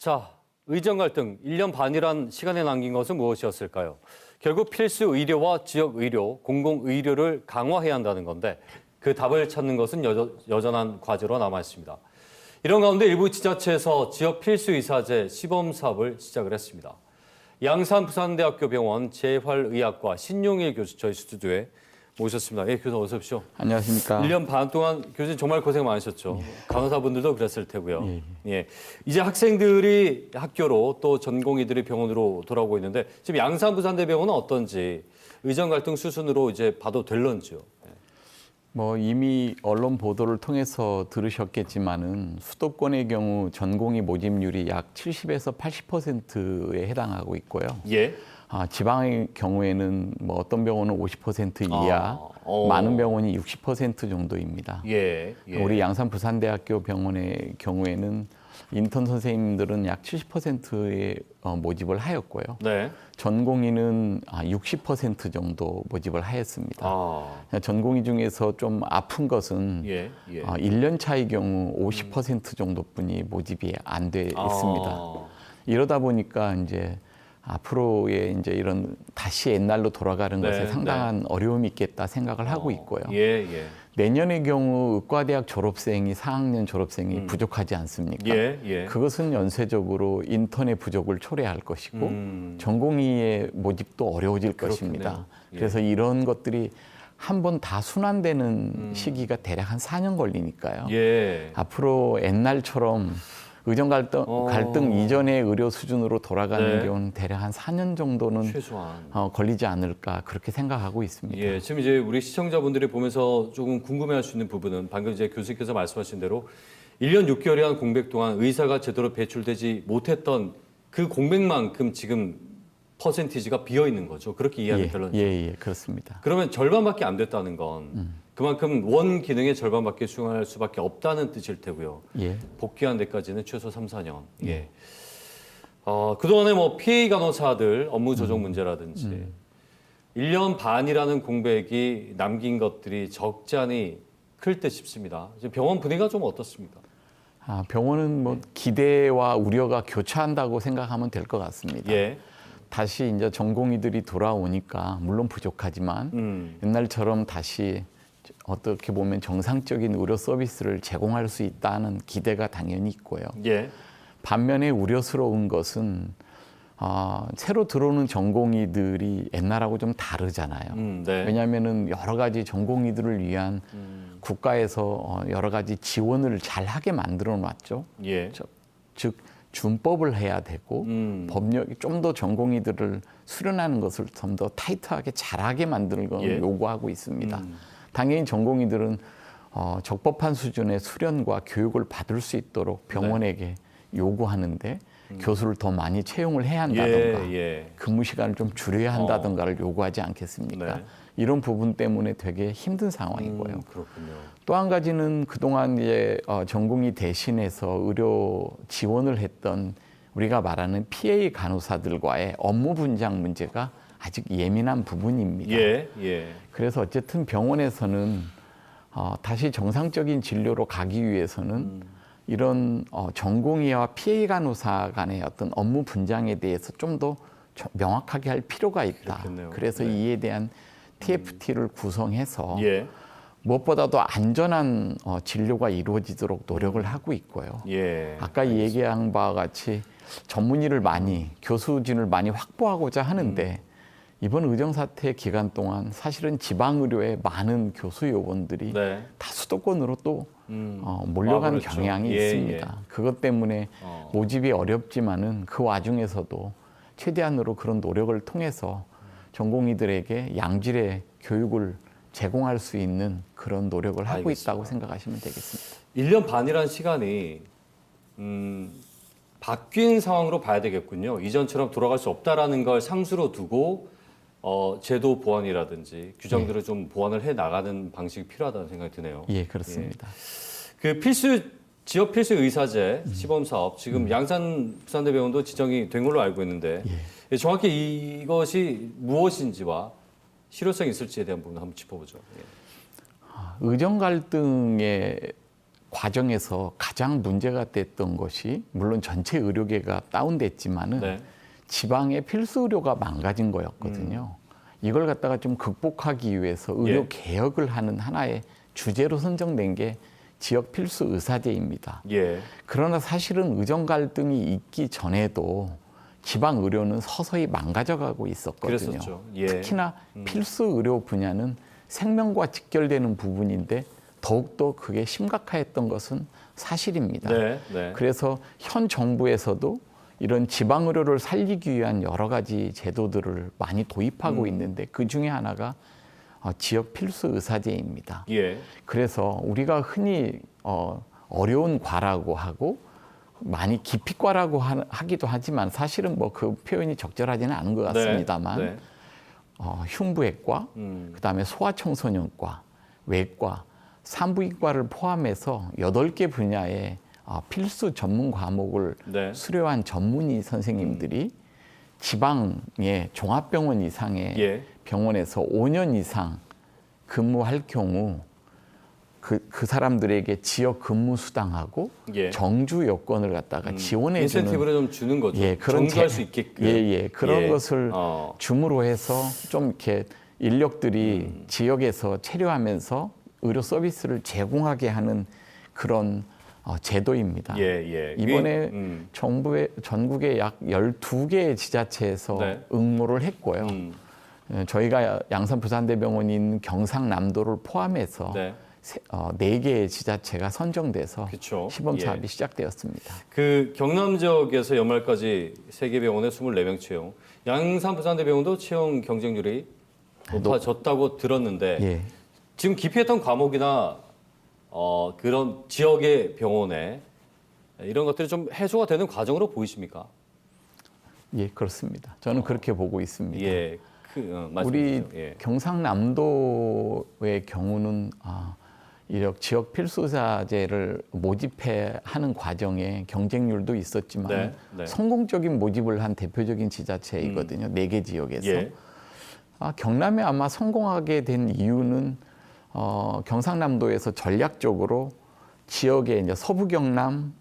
자, 의정 갈등 1년 반이란 시간에 남긴 것은 무엇이었을까요? 결국 필수 의료와 지역 의료, 공공 의료를 강화해야 한다는 건데 그 답을 찾는 것은 여전한 과제로 남아 있습니다. 이런 가운데 일부 지자체에서 지역 필수 의사제 시범 사업을 시작을 했습니다. 양산 부산대학교 병원 재활의학과 신용일 교수 저희 스튜디오에 모셨습니다. 예, 교수 어서 오십시오. 안녕하십니까. 1년 반 동안 교수님 정말 고생 많으셨죠. 간호사분들도 그랬을 테고요. 예. 예. 이제 학생들이 학교로 또 전공의들이 병원으로 돌아오고 있는데 지금 양산 부산대병원은 어떤지 의정 갈등 수순으로 이제 봐도 될런지요. 뭐 이미 언론 보도를 통해서 들으셨겠지만은 수도권의 경우 전공의 모집률이 약 70에서 80%에 해당하고 있고요. 예. 지방의 경우에는 뭐 어떤 병원은 50% 이하, 많은 병원이 60% 정도입니다. 예. 우리 양산 부산대학교 병원의 경우에는 인턴 선생님들은 약 70%의 모집을 하였고요. 네. 전공의는 60% 정도 모집을 하였습니다. 전공의 중에서 좀 아픈 것은 1년 차의 경우 50% 정도뿐이 모집이 안 돼 있습니다. 이러다 보니까 이제 앞으로의 이제 이런 다시 옛날로 돌아가는 것에 상당한 어려움이 있겠다 생각을 하고 있고요. 내년의 경우 의과대학 졸업생이 4학년 졸업생이 부족하지 않습니까? 그것은 연쇄적으로 인턴의 부족을 초래할 것이고 전공의의 모집도 어려워질 것입니다. 그래서 이런 것들이 한 번 다 순환되는 시기가 대략 한 4년 걸리니까요. 앞으로 옛날처럼 의정 갈등 이전의 의료 수준으로 돌아가는 경우는 대략 한 4년 정도는 최소한 걸리지 않을까 그렇게 생각하고 있습니다. 예, 지금 이제 우리 시청자분들이 보면서 조금 궁금해할 수 있는 부분은 방금 이제 교수님께서 말씀하신 대로 1년 6개월이란 공백 동안 의사가 제대로 배출되지 못했던 그 공백만큼 지금 퍼센티지가 비어 있는 거죠. 그렇게 이해하면 될런지. 예, 그렇습니다. 그러면 절반밖에 안 됐다는 건 그만큼 원 기능의 절반밖에 수용할 수밖에 없다는 뜻일 테고요. 복귀한 데까지는 최소 3, 4년. 그동안에 뭐 PA 간호사들 업무 조정 문제라든지 1년 반이라는 공백이 남긴 것들이 적지 않이 클 듯 싶습니다. 지금 병원 분위기가 좀 어떻습니까? 병원은 뭐 기대와 우려가 교차한다고 생각하면 될 것 같습니다. 다시 이제 전공의들이 돌아오니까 물론 부족하지만 옛날처럼 다시 어떻게 보면 정상적인 의료 서비스를 제공할 수 있다는 기대가 당연히 있고요. 반면에 우려스러운 것은 새로 들어오는 전공의들이 옛날하고 좀 다르잖아요. 왜냐하면은 여러 가지 전공의들을 위한 국가에서 여러 가지 지원을 잘하게 만들어 놨죠. 즉 준법을 해야 되고 법령이 좀 더 전공의들을 수련하는 것을 좀 더 타이트하게 잘하게 만드는 걸 요구하고 있습니다. 당연히 전공의들은 적법한 수준의 수련과 교육을 받을 수 있도록 병원에게 요구하는데 교수를 더 많이 채용을 해야 한다든가 근무 시간을 좀 줄여야 한다든가를 요구하지 않겠습니까? 이런 부분 때문에 되게 힘든 상황이고요. 또 한 가지는 그동안 이제 전공의 대신해서 의료 지원을 했던 우리가 말하는 PA 간호사들과의 업무 분장 문제가 아직 예민한 부분입니다. 그래서 어쨌든 병원에서는 다시 정상적인 진료로 가기 위해서는 이런 전공의와 PA 간호사 간의 어떤 업무 분장에 대해서 좀 더 명확하게 할 필요가 있다. 그래서 이에 대한 TFT를 구성해서 무엇보다도 안전한 진료가 이루어지도록 노력을 하고 있고요. 아까 얘기한 바와 같이 전문의를 많이, 교수진을 많이 확보하고자 하는데 이번 의정사태 기간 동안 사실은 지방의료의 많은 교수 요원들이 다 수도권으로 또 몰려간 경향이 있습니다. 그것 때문에 모집이 어렵지만은 그 와중에서도 최대한으로 그런 노력을 통해서 전공의들에게 양질의 교육을 제공할 수 있는 그런 노력을 하고 있다고 생각하시면 되겠습니다. 1년 반이라는 시간이 바뀐 상황으로 봐야 되겠군요. 이전처럼 돌아갈 수 없다라는 걸 상수로 두고 제도 보완이라든지 규정들을 좀 보완을 해 나가는 방식이 필요하다는 생각이 드네요. 그렇습니다. 그 지역 필수 의사제 시범 사업 지금 양산 부산대병원도 지정이 된 걸로 알고 있는데 정확히 이것이 무엇인지와 실효성이 있을지에 대한 부분 한번 짚어보죠. 의정 갈등의 과정에서 가장 문제가 됐던 것이 물론 전체 의료계가 다운됐지만은 네. 지방의 필수 의료가 망가진 거였거든요. 이걸 갖다가 좀 극복하기 위해서 의료 예. 개혁을 하는 하나의 주제로 선정된 게 지역 필수 의사제입니다. 예. 그러나 사실은 의정 갈등이 있기 전에도 지방 의료는 서서히 망가져가고 있었거든요. 그랬었죠. 예. 특히나 필수 의료 분야는 생명과 직결되는 부분인데 더욱더 그게 심각했던 것은 사실입니다. 네. 네. 그래서 현 정부에서도 이런 지방 의료를 살리기 위한 여러 가지 제도들을 많이 도입하고 있는데 그 중에 하나가 지역 필수 의사제입니다. 예. 그래서 우리가 흔히 어려운 과라고 하고 많이 기피과라고 하기도 하지만 사실은 뭐 그 표현이 적절하지는 않은 것 같습니다만 네. 흉부외과, 그다음에 소아청소년과, 외과, 산부인과를 포함해서 8개 분야의 필수 전문 과목을 네. 수료한 전문의 선생님들이 지방의 종합병원 이상의 예. 병원에서 5년 이상 근무할 경우 그 사람들에게 지역 근무 수당하고 예. 정주 여건을 갖다가 지원해 주는 인센티브를 좀 주는 거죠. 예, 그런 정주할 수 있게끔. 그런 예. 것을 줌으로 해서 좀 이렇게 인력들이 지역에서 체류하면서 의료 서비스를 제공하게 하는 그런 제도입니다. 예, 예. 이번에 정부의 전국의 약 12개의 지자체에서 네. 응모를 했고요. 저희가 양산 부산대병원이 있는 경상남도를 포함해서 네. 4개의 지자체가 선정돼서 그쵸. 시범 예. 사업이 시작되었습니다. 그 경남 지역에서 연말까지 3개 병원에 24명 채용. 양산 부산대병원도 채용 경쟁률이 높아졌다고 들었는데 예. 지금 기피했던 과목이나 그런 지역의 병원에 이런 것들이 좀 해소가 되는 과정으로 보이십니까? 예, 그렇습니다. 저는 그렇게 보고 있습니다. 예, 우리 말씀해 주세요. 예. 경상남도의 경우는 이력 지역 필수의사제를 모집해 하는 과정에 경쟁률도 있었지만 네, 네. 성공적인 모집을 한 대표적인 지자체이거든요. 4개 지역에서. 예. 경남에 아마 성공하게 된 이유는 경상남도에서 전략적으로 지역의 이제 서부 경남,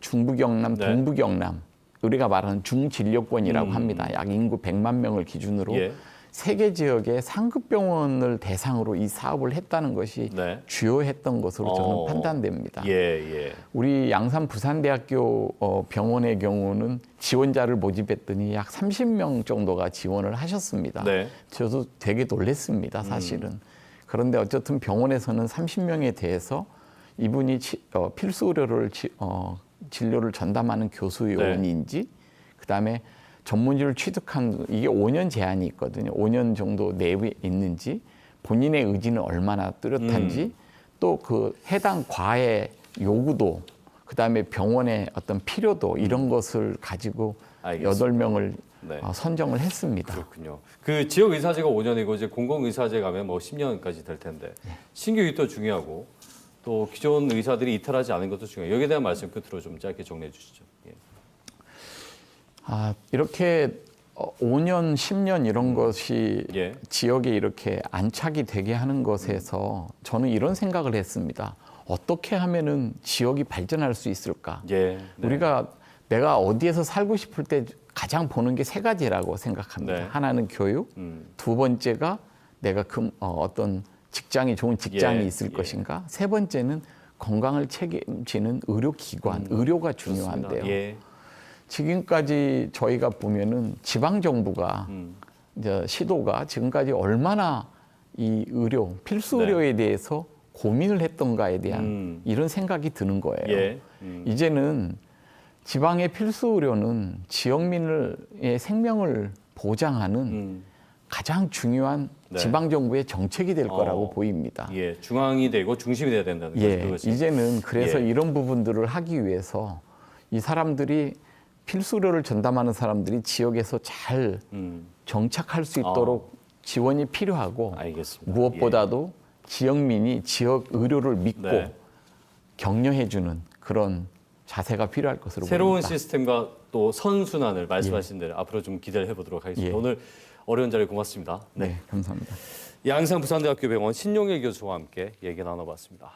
중부 경남, 네. 동부 경남 우리가 말하는 중진료권이라고 합니다. 약 인구 100만 명을 기준으로 예. 3개 지역의 상급병원을 대상으로 이 사업을 했다는 것이 네. 주요했던 것으로 저는 판단됩니다. 예, 예. 우리 양산 부산대학교 병원의 경우는 지원자를 모집했더니 약 30명 정도가 지원을 하셨습니다. 네. 저도 되게 놀랐습니다, 사실은. 그런데 어쨌든 병원에서는 30명에 대해서 이분이 필수 의료를 진료를 전담하는 교수 요원인지 그다음에 전문의를 취득한 이게 5년 제한이 있거든요. 5년 정도 내에 있는지 본인의 의지는 얼마나 뚜렷한지 또 그 해당 과의 요구도 그다음에 병원의 어떤 필요도 이런 것을 가지고 알겠습니다. 8명을 네. 선정을 했습니다. 그렇군요. 그 지역 의사제가 5년이고 이제 공공 의사제 가면 뭐 10년까지 될 텐데 신규 유입도 중요하고 또 기존 의사들이 이탈하지 않은 것도 중요해요. 여기에 대한 말씀 끝으로 좀 짧게 정리해 주시죠. 예. 이렇게 5년, 10년 이런 것이 예. 지역에 이렇게 안착이 되게 하는 것에서 저는 이런 생각을 했습니다. 어떻게 하면은 지역이 발전할 수 있을까? 예. 네. 우리가 내가 어디에서 살고 싶을 때 가장 보는 게 3가지라고 생각합니다. 네. 하나는 교육, 2번째가 내가 어떤 직장이 좋은 직장이 예, 있을 예. 것인가, 3번째는 건강을 책임지는 의료기관, 의료가 중요한데요. 예. 지금까지 저희가 보면은 지방 정부가 이제 시도가 지금까지 얼마나 이 의료 필수 네. 의료에 대해서 고민을 했던가에 대한 이런 생각이 드는 거예요. 예. 이제는 지방의 필수 의료는 지역민의 생명을 보장하는 가장 중요한 네. 지방 정부의 정책이 될 거라고 보입니다. 예. 중앙이 되고 중심이 돼야 된다는 거죠. 그것이. 이제는 그래서 예. 이런 부분들을 하기 위해서 이 사람들이 필수 의료를 전담하는 사람들이 지역에서 잘 정착할 수 있도록 지원이 필요하고 알겠습니다. 무엇보다도 지역민이 지역 의료를 믿고 네. 격려해주는 그런 자세가 필요할 것으로 새로운 보입니다. 시스템과 또 선순환을 말씀하신 대로 앞으로 좀 기대를 해보도록 하겠습니다. 예. 오늘 어려운 자리 고맙습니다. 네, 감사합니다. 양산 부산대학교 병원 신용일 교수와 함께 얘기 나눠봤습니다.